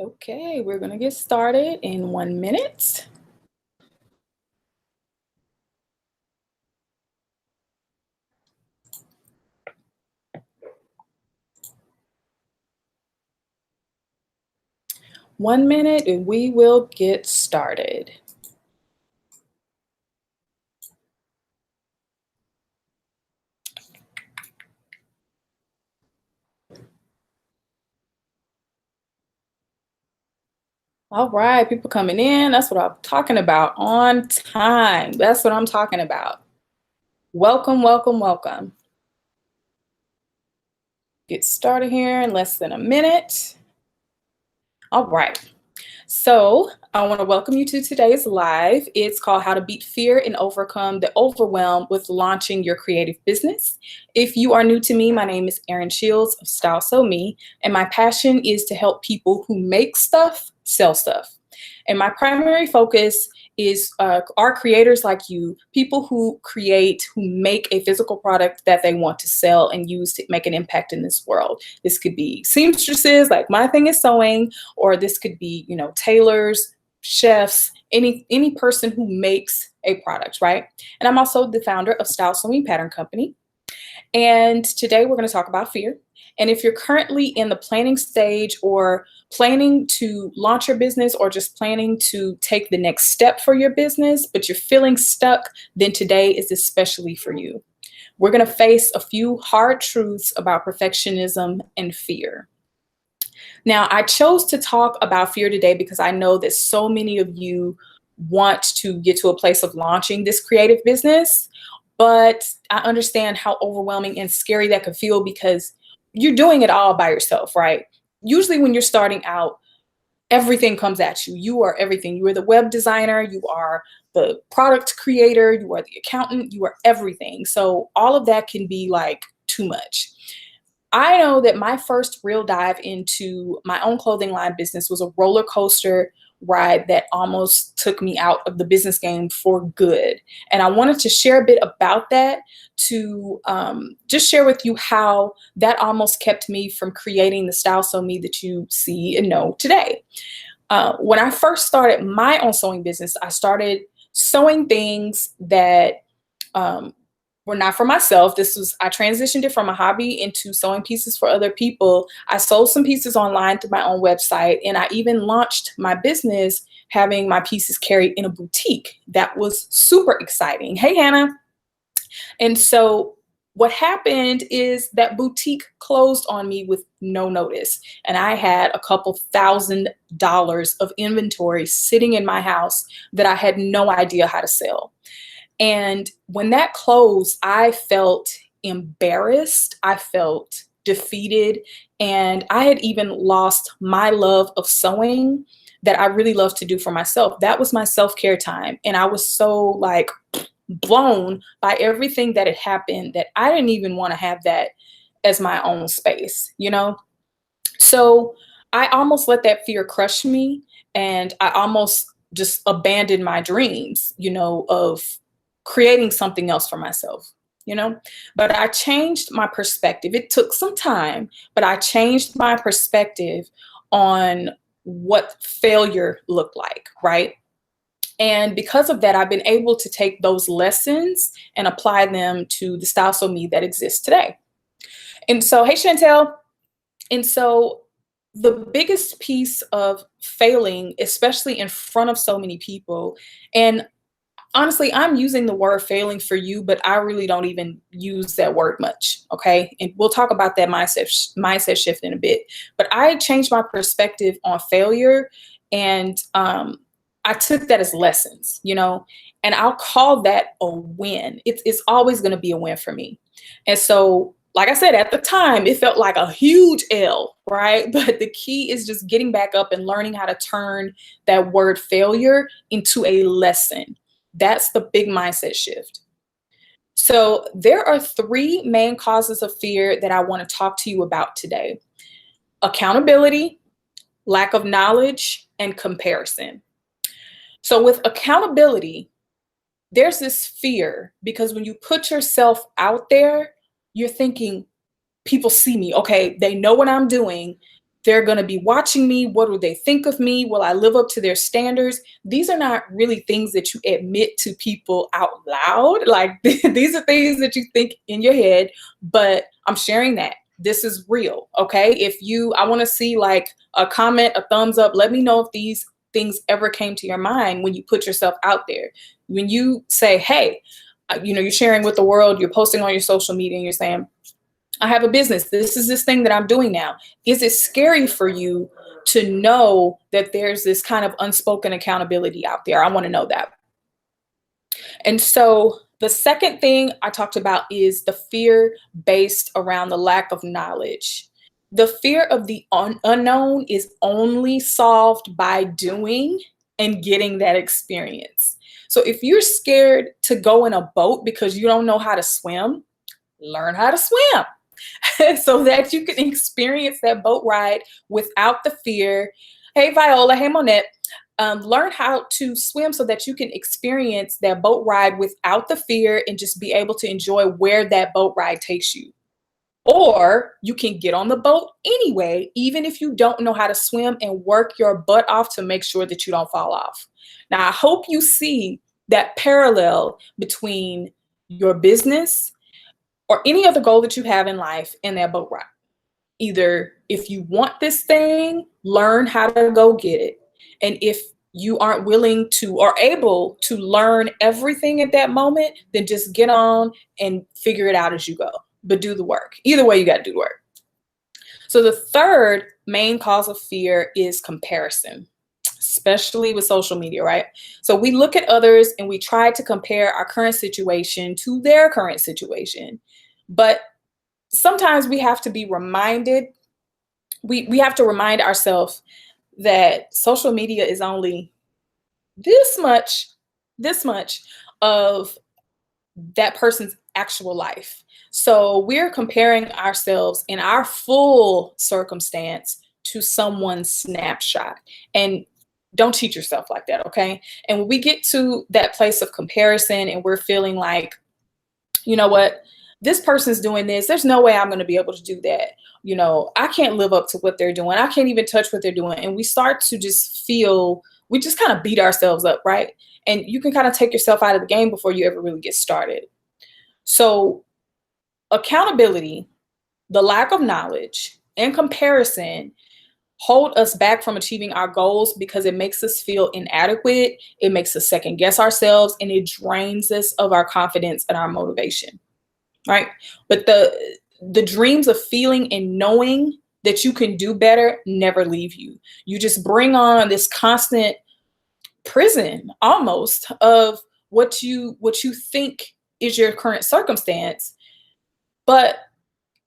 Okay, we're going to get started in 1 minute. One minute and we will get started. All right, people coming in. That's what I'm talking about. On time. That's what I'm talking about. Welcome, welcome, welcome. Get started here in less than a minute. All right. So, I want to welcome you to today's live. It's called How to Beat Fear and Overcome the Overwhelm with Launching Your Creative Business. If you are new to me, my name is Erin Shields of Style So Me, and my passion is to help people who make stuff sell stuff. And my primary focus is our creators like you, people who create, who make a physical product that they want to sell and use to make an impact in this world. This could be seamstresses, like my thing is sewing, or this could be, tailors, chefs, any person who makes a product, right? And I'm also the founder of Style So Me Pattern Company. And today we're going to talk about fear. And if you're currently in the planning stage or planning to launch your business or just planning to take the next step for your business, but you're feeling stuck, then today is especially for you. We're going to face a few hard truths about perfectionism and fear. Now, I chose to talk about fear today because I know that so many of you want to get to a place of launching this creative business, but I understand how overwhelming and scary that could feel because you're doing it all by yourself, right? Usually, when you're starting out, everything comes at you. You are everything. You are the web designer, you are the product creator, you are the accountant, you are everything. So, all of that can be like too much. I know that my first real dive into my own clothing line business was a roller coaster ride that almost took me out of the business game for good. And I wanted to share a bit about that to just share with you how that almost kept me from creating the Style So Me that you see and know today. When I first started my own sewing business, I started sewing things that um, were not for myself. I transitioned it from a hobby into sewing pieces for other people. I sold some pieces online through my own website, and I even launched my business having my pieces carried in a boutique. That was super exciting. Hey, Hannah. And so what happened is that boutique closed on me with no notice. And I had a couple $1,000 of inventory sitting in my house that I had no idea how to sell. And when that closed, I felt embarrassed. I felt defeated. And I had even lost my love of sewing that I really love to do for myself. That was my self care time. And I was so like blown by everything that had happened that I didn't even want to have that as my own space, you know? So I almost let that fear crush me, and I almost just abandoned my dreams, of creating something else for myself, you know? But I changed my perspective. It took some time, but I changed my perspective on what failure looked like, right? And because of that, I've been able to take those lessons and apply them to the Style So Me that exists today. And so, hey, Chantel. And so, the biggest piece of failing, especially in front of so many people, and honestly, I'm using the word failing for you, but I really don't even use that word much. Okay. And we'll talk about that mindset shift in a bit. But I changed my perspective on failure, and I took that as lessons, and I'll call that a win. It's always going to be a win for me. And so, like I said, at the time, it felt like a huge L, right? But the key is just getting back up and learning how to turn that word failure into a lesson. That's the big mindset shift. So, there are three main causes of fear that I want to talk to you about today: accountability, lack of knowledge, and comparison. So, with accountability, there's this fear because when you put yourself out there, you're thinking, people see me. Okay, they know what I'm doing. they're going to be watching me. What do they think of me? Will I live up to their standards? These are not really things that you admit to people out loud. Like these are things that you think in your head, but I'm sharing that. This is real. Okay. I want to see like a comment, a thumbs up. Let me know if these things ever came to your mind when you put yourself out there. When you say, hey, you're sharing with the world, you're posting on your social media and you're saying, I have a business. This is this thing that I'm doing now. Is it scary for you to know that there's this kind of unspoken accountability out there? I want to know that. And so the second thing I talked about is the fear based around the lack of knowledge. The fear of the unknown is only solved by doing and getting that experience. So if you're scared to go in a boat because you don't know how to swim, learn how to swim. So that you can experience that boat ride without the fear. Hey, Viola. Hey, Monette. Learn how to swim so that you can experience that boat ride without the fear and just be able to enjoy where that boat ride takes you. Or you can get on the boat anyway, even if you don't know how to swim, and work your butt off to make sure that you don't fall off. Now, I hope you see that parallel between your business or any other goal that you have in life and that boat ride. Either if you want this thing, learn how to go get it. And if you aren't willing to or able to learn everything at that moment, then just get on and figure it out as you go. But do the work. Either way, you got to do the work. So the third main cause of fear is comparison, especially with social media, right? So we look at others and we try to compare our current situation to their current situation. But sometimes we have to be reminded, we have to remind ourselves that social media is only this much of that person's actual life. So we're comparing ourselves in our full circumstance to someone's snapshot. And don't cheat yourself like that, okay? And when we get to that place of comparison and we're feeling like, you know what, this person's doing this, there's no way I'm going to be able to do that. I can't live up to what they're doing. I can't even touch what they're doing. And we start to just feel, we just kind of beat ourselves up, right? And you can kind of take yourself out of the game before you ever really get started. So accountability, the lack of knowledge, and comparison hold us back from achieving our goals because it makes us feel inadequate. It makes us second guess ourselves, and it drains us of our confidence and our motivation, right? But the dreams of feeling and knowing that you can do better never leave you. You just bring on this constant prison almost of what you think is your current circumstance, but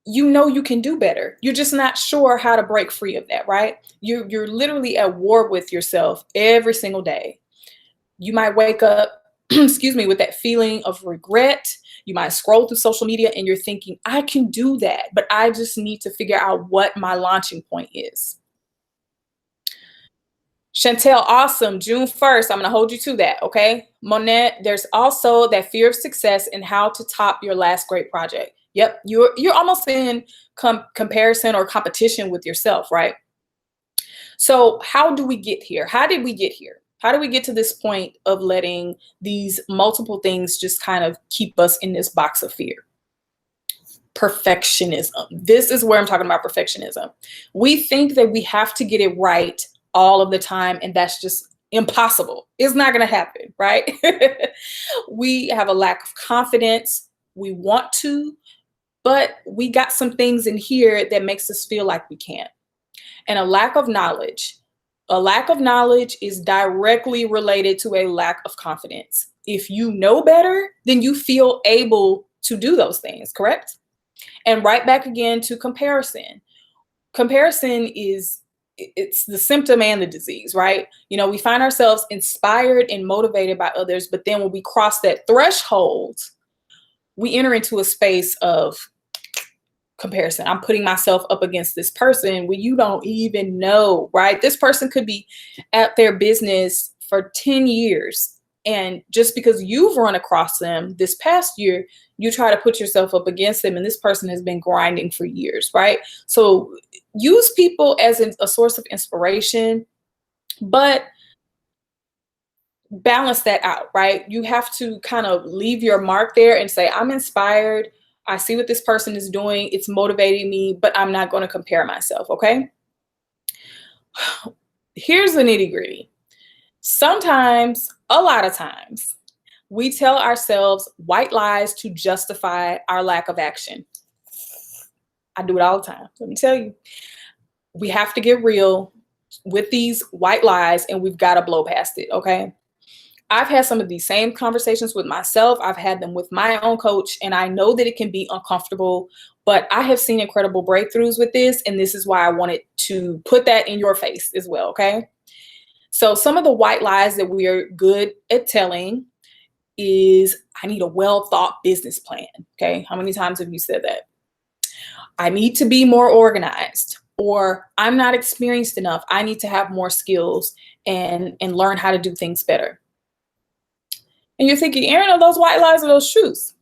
you can do better. You're just not sure how to break free of that, right? You're literally at war with yourself every single day. You might wake up, excuse me, with that feeling of regret. You might scroll through social media and you're thinking, I can do that, but I just need to figure out what my launching point is. Chantel, awesome. June 1st, I'm going to hold you to that, okay? Monette, there's also that fear of success and how to top your last great project. Yep, you're almost in comparison or competition with yourself, right? So how do we get here? How did we get here? How do we get to this point of letting these multiple things just kind of keep us in this box of fear? Perfectionism. This is where I'm talking about perfectionism. We think that we have to get it right all of the time, and that's just impossible. It's not going to happen, right? We have a lack of confidence. We want to, but we got some things in here that makes us feel like we can't. And a lack of knowledge. A lack of knowledge is directly related to a lack of confidence. If you know better, then you feel able to do those things, correct? And right back again to comparison. Comparison it's the symptom and the disease, right? We find ourselves inspired and motivated by others, but then when we cross that threshold, we enter into a space of comparison. I'm putting myself up against this person when you don't even know, right? This person could be at their business for 10 years. And just because you've run across them this past year, you try to put yourself up against them, and this person has been grinding for years, right? So use people as a source of inspiration, but balance that out, right? You have to kind of leave your mark there and say, I'm inspired. I see what this person is doing. It's motivating me, but I'm not going to compare myself. Okay. Here's the nitty gritty. Sometimes, a lot of times, we tell ourselves white lies to justify our lack of action. I do it all the time. Let me tell you, we have to get real with these white lies and we've got to blow past it. Okay. I've had some of these same conversations with myself. I've had them with my own coach, and I know that it can be uncomfortable, but I have seen incredible breakthroughs with this. And this is why I wanted to put that in your face as well. Okay. So some of the white lies that we are good at telling is, I need a well thought business plan. Okay. How many times have you said that? I need to be more organized, or I'm not experienced enough. I need to have more skills and learn how to do things better. And you're thinking, Erin, are those white lies or those truths?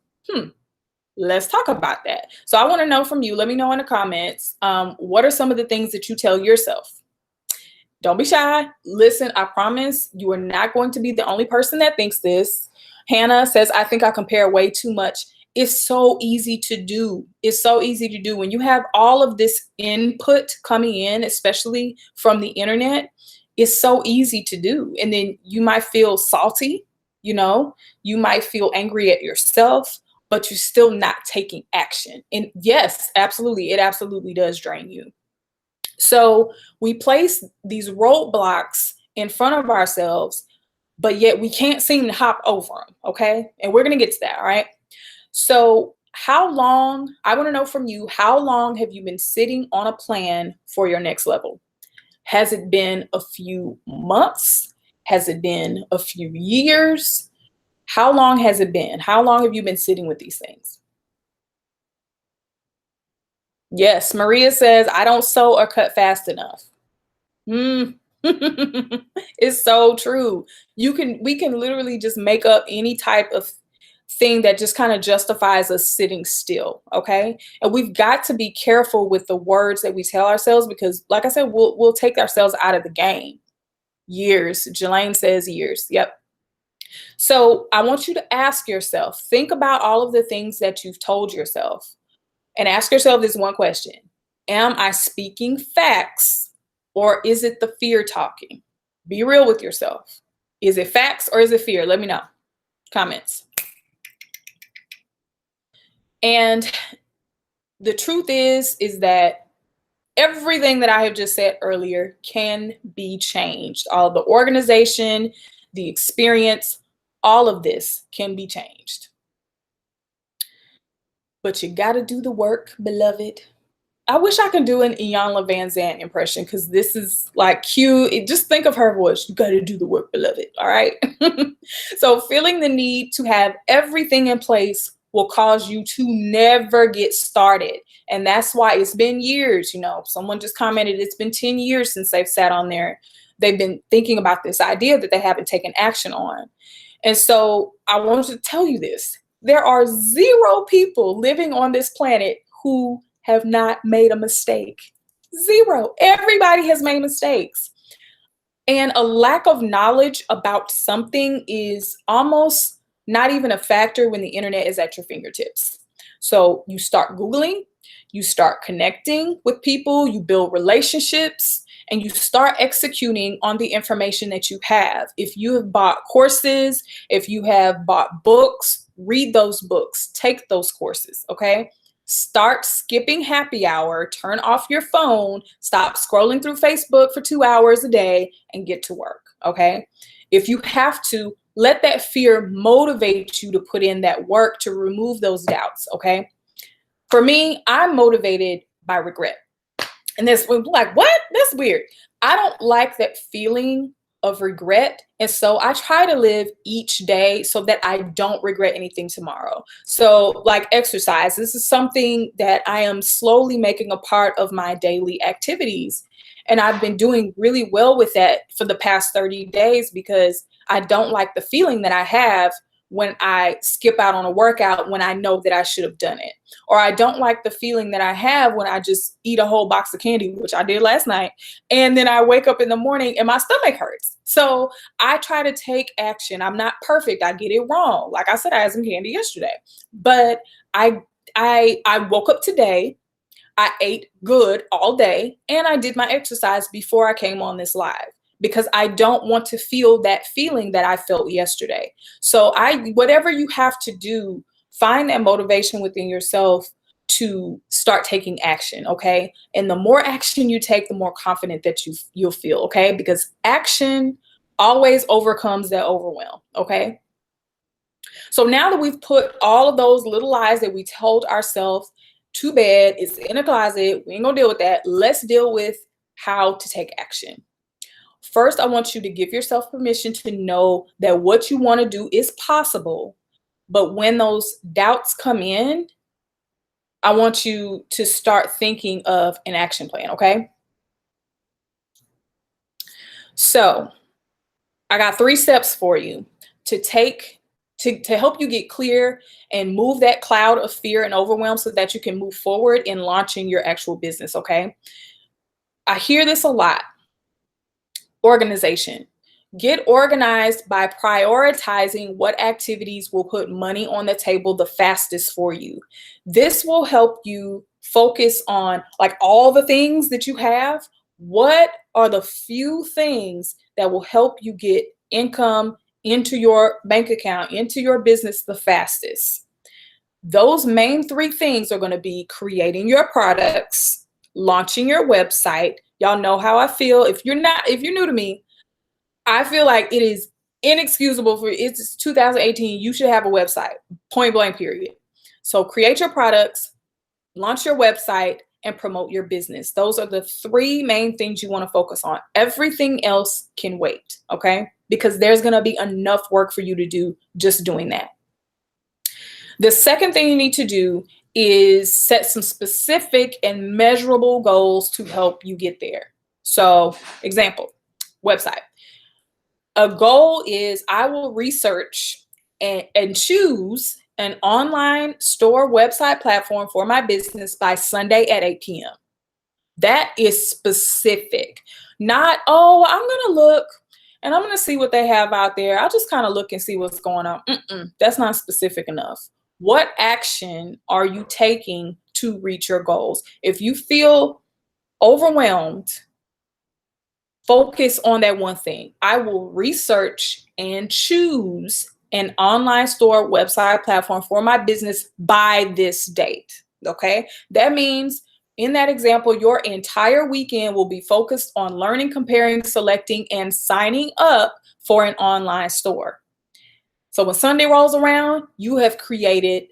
Let's talk about that. So I want to know from you. Let me know in the comments. What are some of the things that you tell yourself? Don't be shy. Listen, I promise you are not going to be the only person that thinks this. Hannah says, I think I compare way too much. It's so easy to do. It's so easy to do. When you have all of this input coming in, especially from the internet, it's so easy to do. And then you might feel salty. You might feel angry at yourself, but you're still not taking action. And yes, absolutely, it absolutely does drain you. So we place these roadblocks in front of ourselves, but yet we can't seem to hop over them. Okay. And we're going to get to that. All right. So I want to know from you, how long have you been sitting on a plan for your next level? Has it been a few months? Has it been a few years? How long has it been? How long have you been sitting with these things? Yes, Maria says, I don't sew or cut fast enough. It's so true. We can literally just make up any type of thing that just kind of justifies us sitting still. Okay. And we've got to be careful with the words that we tell ourselves, because like I said, we'll take ourselves out of the game. Years. Jelaine says years. Yep. So I want you to ask yourself, think about all of the things that you've told yourself, and ask yourself this one question. Am I speaking facts, or is it the fear talking? Be real with yourself. Is it facts or is it fear? Let me know. Comments. And the truth is that everything that I have just said earlier can be changed. All the organization, the experience, all of this can be changed. But you got to do the work, beloved. I wish I could do an Iyanla Vanzant impression, because this is like cute. Just think of her voice. You got to do the work, beloved. All right. So feeling the need to have everything in place will cause you to never get started. And that's why it's been years. Someone just commented, it's been 10 years since they've sat on there. They've been thinking about this idea that they haven't taken action on. And so I wanted to tell you this. There are 0 people living on this planet who have not made a mistake. 0. Everybody has made mistakes. And a lack of knowledge about something is almost not even a factor when the internet is at your fingertips. So you start Googling, you start connecting with people, you build relationships, and you start executing on the information that you have. If you have bought courses, if you have bought books, read those books, take those courses, okay? Start skipping happy hour, turn off your phone, stop scrolling through Facebook for 2 hours a day, and get to work, okay? If you have to, let that fear motivate you to put in that work to remove those doubts, okay? For me, I'm motivated by regret. And this, like, what? That's weird. I don't like that feeling of regret. And so I try to live each day so that I don't regret anything tomorrow. So like exercise, this is something that I am slowly making a part of my daily activities. And I've been doing really well with that for the past 30 days, because I don't like the feeling that I have when I skip out on a workout when I know that I should have done it. Or I don't like the feeling that I have when I just eat a whole box of candy, which I did last night. And then I wake up in the morning and my stomach hurts. So I try to take action. I'm not perfect. I get it wrong. Like I said, I had some candy yesterday, but I woke up today. I ate good all day and I did my exercise before I came on this live because I don't want to feel that feeling that I felt yesterday. So whatever you have to do, find that motivation within yourself to start taking action, okay? And the more action you take, the more confident that you'll feel, okay? Because action always overcomes that overwhelm, okay? So now that we've put all of those little lies that we told ourselves to bed, it's in a closet, we ain't gonna deal with that. Let's deal with how to take action. First, I want you to give yourself permission to know that what you want to do is possible. But when those doubts come in, I want you to start thinking of an action plan, okay? So I got 3 steps for you to take to help you get clear and move that cloud of fear and overwhelm so that you can move forward in launching your actual business, okay? I hear this a lot. Organization. Get organized by prioritizing what activities will put money on the table the fastest for you. This will help you focus on like all the things that you have. What are the few things that will help you get income into your bank account, into your business the fastest? Those main 3 things are going to be creating your products, launching your website. Y'all know how I feel. If you're new to me, I feel like it is inexcusable it's 2018. You should have a website, point blank, period. So create your products, launch your website, and promote your business. Those are the 3 main things you want to focus on. Everything else can wait, okay? Because there's going to be enough work for you to do just doing that. The second thing you need to do is set some specific and measurable goals to help you get there. So, example, website. A goal is I will research and choose an online store website platform for my business by Sunday at 8 p.m. That is specific. Not, oh, I'm going to look and I'm going to see what they have out there. I'll just kind of look and see what's going on. That's not specific enough. What action are you taking to reach your goals? If you feel overwhelmed, focus on that one thing. I will research and choose an online store website platform for my business by this date. Okay. That means in that example, your entire weekend will be focused on learning, comparing, selecting, and signing up for an online store. So when Sunday rolls around, you have completed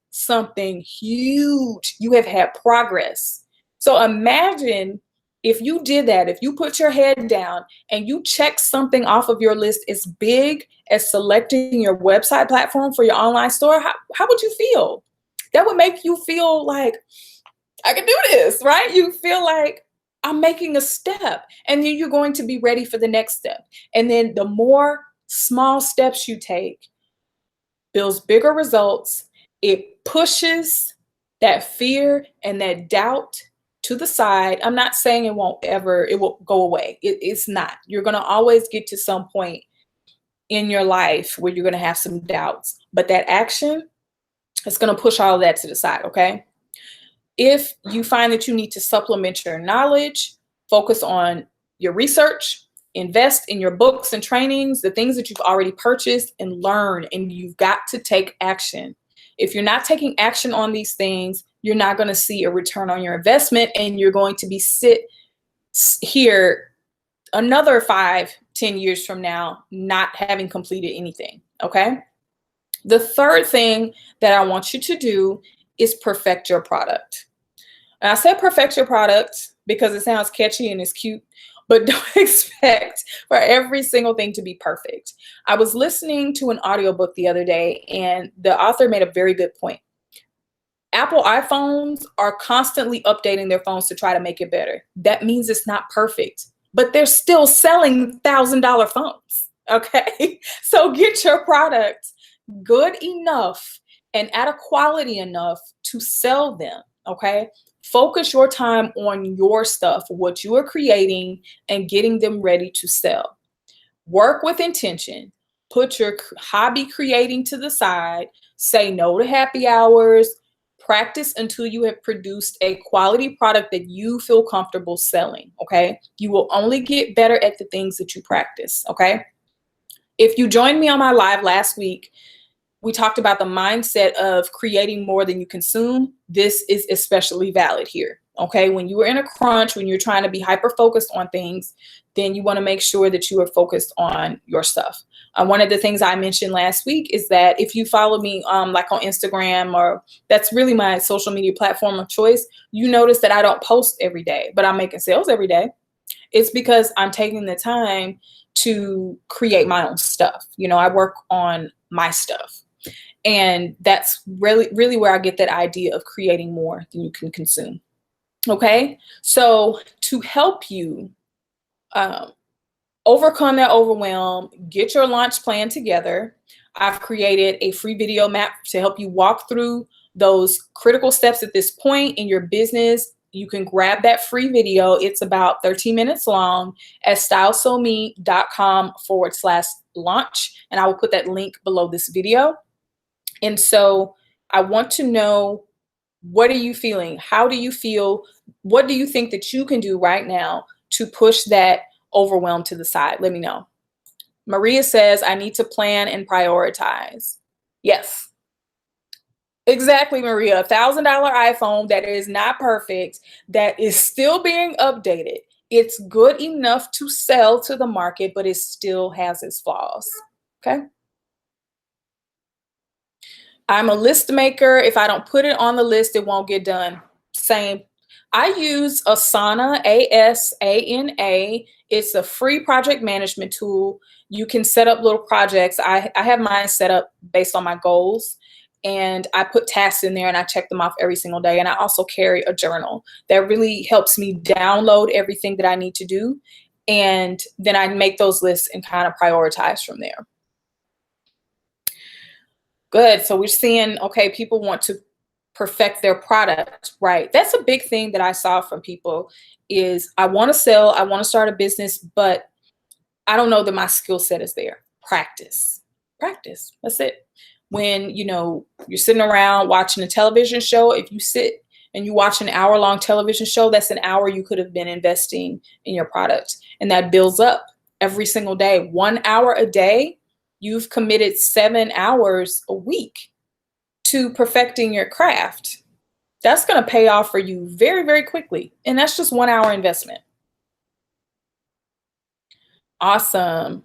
something huge. You have had progress. So imagine if you did that, if you put your head down and you check something off of your list as big as selecting your website platform for your online store, how would you feel? That would make you feel like, I can do this, right? You feel like I'm making a step, and then you're going to be ready for the next step. And then the more small steps you take builds bigger results. It pushes that fear and that doubt to the side. I'm not saying it will go away. It's not. You're going to always get to some point in your life where you're going to have some doubts, but that action is going to push all of that to the side, okay? If you find that you need to supplement your knowledge, focus on your research, invest in your books and trainings, the things that you've already purchased, and learn, and you've got to take action. If you're not taking action on these things, you're not going to see a return on your investment, and you're going to be sit here another 5-10 years from now, not having completed anything, okay? The third thing that I want you to do is perfect your product. And I said perfect your product because it sounds catchy and it's cute, but don't expect for every single thing to be perfect. I was listening to an audiobook the other day, and the author made a very good point. Apple iPhones are constantly updating their phones to try to make it better. That means it's not perfect, but they're still selling $1,000 phones. Okay. So get your product good enough and at a quality enough to sell them. Okay. Focus your time on your stuff, what you are creating, and getting them ready to sell. Work with intention. Put your hobby creating to the side. Say no to happy hours. Practice until you have produced a quality product that you feel comfortable selling. Okay. You will only get better at the things that you practice. Okay. If you joined me on my live last week, we talked about the mindset of creating more than you consume. This is especially valid here. Okay. When you are in a crunch, when you're trying to be hyper focused on things, then you want to make sure that you are focused on your stuff. One of the things I mentioned last week is that if you follow me like on Instagram, or that's really my social media platform of choice, you notice that I don't post every day, but I'm making sales every day. It's because I'm taking the time to create my own stuff. You know, I work on my stuff. And that's really where I get that idea of creating more than you can consume. Okay. So to help you overcome that overwhelm, get your launch plan together, I've created a free video map to help you walk through those critical steps at this point in your business. You can grab that free video. It's about 13 minutes long at stylesome.com/launch. And I will put that link below this video. And so I want to know, what are you feeling? How do you feel? What do you think that you can do right now to push that overwhelm to the side? Let me know. Maria says, I need to plan and prioritize. Yes, exactly, Maria. $1,000 iPhone that is not perfect, that is still being updated. It's good enough to sell to the market, but it still has its flaws. Okay. I'm a list maker. If I don't put it on the list, it won't get done. Same. I use Asana, ASANA. It's a free project management tool. You can set up little projects. I have mine set up based on my goals, and I put tasks in there and I check them off every single day. And I also carry a journal that really helps me download everything that I need to do. And then I make those lists and kind of prioritize from there. Good. So we're seeing, okay, people want to perfect their product, right? That's a big thing that I saw from people is, I want to sell, I want to start a business, but I don't know that my skill set is there. Practice. Practice. That's it. When, you know, you're sitting around watching a television show, if you sit and you watch an hour-long television show, that's an hour you could have been investing in your product. And that builds up every single day. 1 hour a day, you've committed 7 hours a week to perfecting your craft. That's going to pay off for you very, very quickly. And that's just 1 hour investment. Awesome.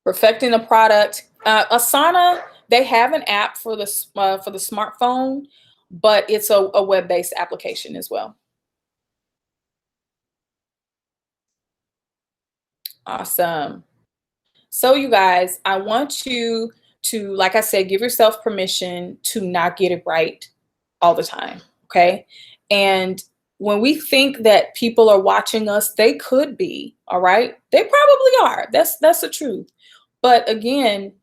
Perfecting the product. Asana, they have an app for the smartphone, but it's a web-based application as well. Awesome. So you guys, I want you to, like I said, give yourself permission to not get it right all the time. Okay. And when we think that people are watching us, they could be, all right? They probably are. That's the truth. But again,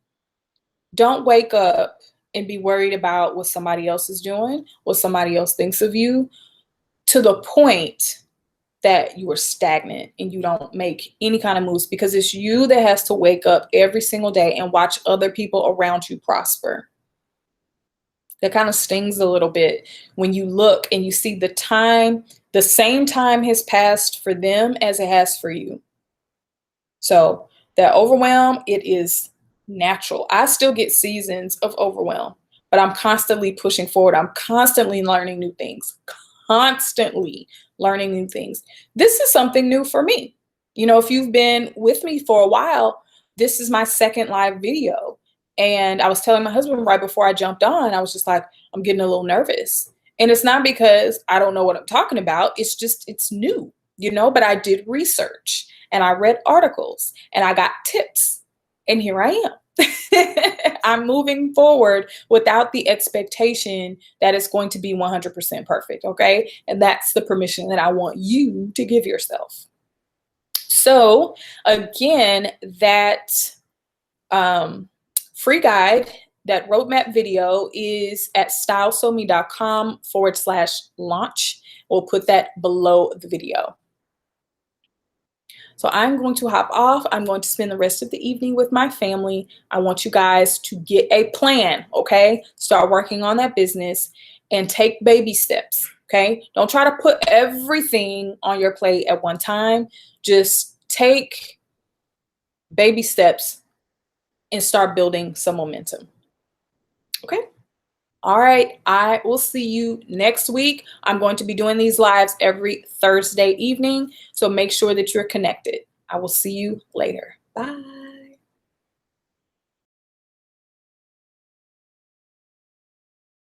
don't wake up and be worried about what somebody else is doing, what somebody else thinks of you, to the point that you are stagnant and you don't make any kind of moves, because it's you that has to wake up every single day and watch other people around you prosper. That kind of stings a little bit when you look and you see the same time has passed for them as it has for you. So that overwhelm, it is natural. I still get seasons of overwhelm, but I'm constantly pushing forward. I'm constantly learning new things, constantly learning new things. This is something new for me. You know, if you've been with me for a while, this is my second live video. And I was telling my husband right before I jumped on, I was just like, I'm getting a little nervous. And it's not because I don't know what I'm talking about. It's just, it's new, you know, but I did research and I read articles and I got tips. And here I am. I'm moving forward without the expectation that it's going to be 100% perfect. Okay. And that's the permission that I want you to give yourself. So again, that free guide, that roadmap video is at stylesomi.com/launch. We'll put that below the video. So I'm going to hop off. I'm going to spend the rest of the evening with my family. I want you guys to get a plan, okay? Start working on that business and take baby steps, okay? Don't try to put everything on your plate at one time. Just take baby steps and start building some momentum, okay? All right, I will see you next week. I'm going to be doing these lives every Thursday evening, so make sure that you're connected. I will see you later. Bye.